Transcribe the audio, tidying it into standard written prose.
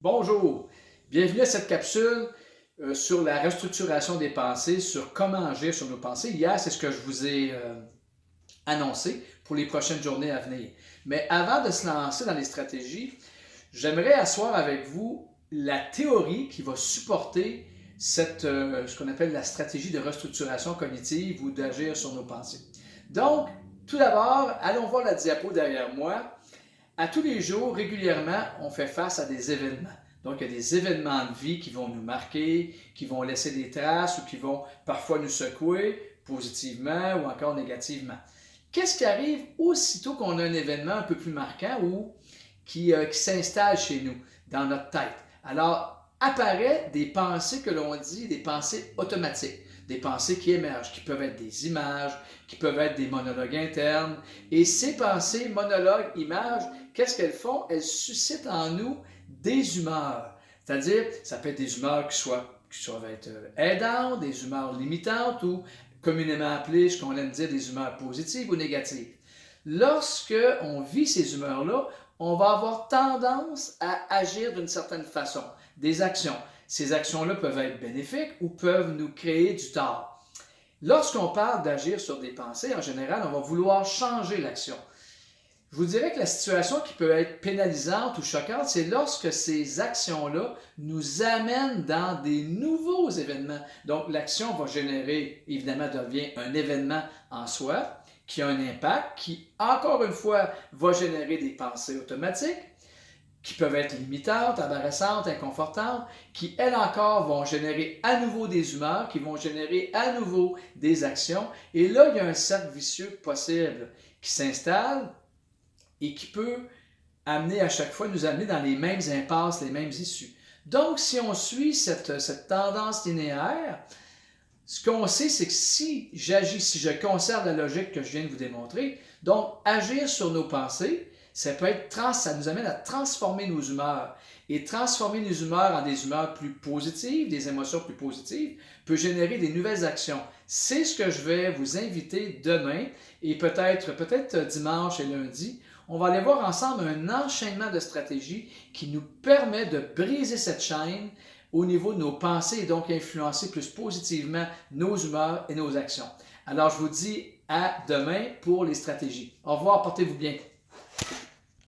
Bonjour, bienvenue à cette capsule sur la restructuration des pensées, sur comment agir sur nos pensées. Hier, c'est ce que je vous ai annoncé pour les prochaines journées à venir. Mais avant de se lancer dans les stratégies, j'aimerais asseoir avec vous la théorie qui va supporter ce qu'on appelle la stratégie de restructuration cognitive ou d'agir sur nos pensées. Donc, tout d'abord, allons voir la diapo derrière moi. À tous les jours, régulièrement, on fait face à des événements. Donc, il y a des événements de vie qui vont nous marquer, qui vont laisser des traces ou qui vont parfois nous secouer positivement ou encore négativement. Qu'est-ce qui arrive aussitôt qu'on a un événement un peu plus marquant ou qui s'installe chez nous, dans notre tête? Alors, apparaît des pensées que l'on dit, des pensées automatiques, des pensées qui émergent, qui peuvent être des images, qui peuvent être des monologues internes. Et ces pensées, monologues, images, qu'est-ce qu'elles font? Elles suscitent en nous des humeurs. C'est-à-dire, ça peut être des humeurs qui soient être aidantes, des humeurs limitantes ou communément appelées, ce qu'on aime dire, des humeurs positives ou négatives. Lorsque on vit ces humeurs-là, on va avoir tendance à agir d'une certaine façon, des actions. Ces actions-là peuvent être bénéfiques ou peuvent nous créer du tort. Lorsqu'on parle d'agir sur des pensées, en général, on va vouloir changer l'action. Je vous dirais que la situation qui peut être pénalisante ou choquante, c'est lorsque ces actions-là nous amènent dans des nouveaux événements. Donc, l'action va générer, évidemment, devient un événement en soi, qui a un impact, qui, encore une fois, va générer des pensées automatiques, qui peuvent être limitantes, embarrassantes, inconfortantes, qui, elles encore, vont générer à nouveau des humeurs, qui vont générer à nouveau des actions. Et là, il y a un cercle vicieux possible qui s'installe et qui peut amener à chaque fois, nous amener dans les mêmes impasses, les mêmes issues. Donc, si on suit cette tendance linéaire, ce qu'on sait, c'est que si j'agis, si je conserve la logique que je viens de vous démontrer, donc agir sur nos pensées, ça nous amène à transformer nos humeurs. Et transformer nos humeurs en des humeurs plus positives, des émotions plus positives, peut générer des nouvelles actions. C'est ce que je vais vous inviter demain et peut-être dimanche et lundi. On va aller voir ensemble un enchaînement de stratégies qui nous permet de briser cette chaîne au niveau de nos pensées et donc influencer plus positivement nos humeurs et nos actions. Alors, je vous dis à demain pour les stratégies. Au revoir, portez-vous bien.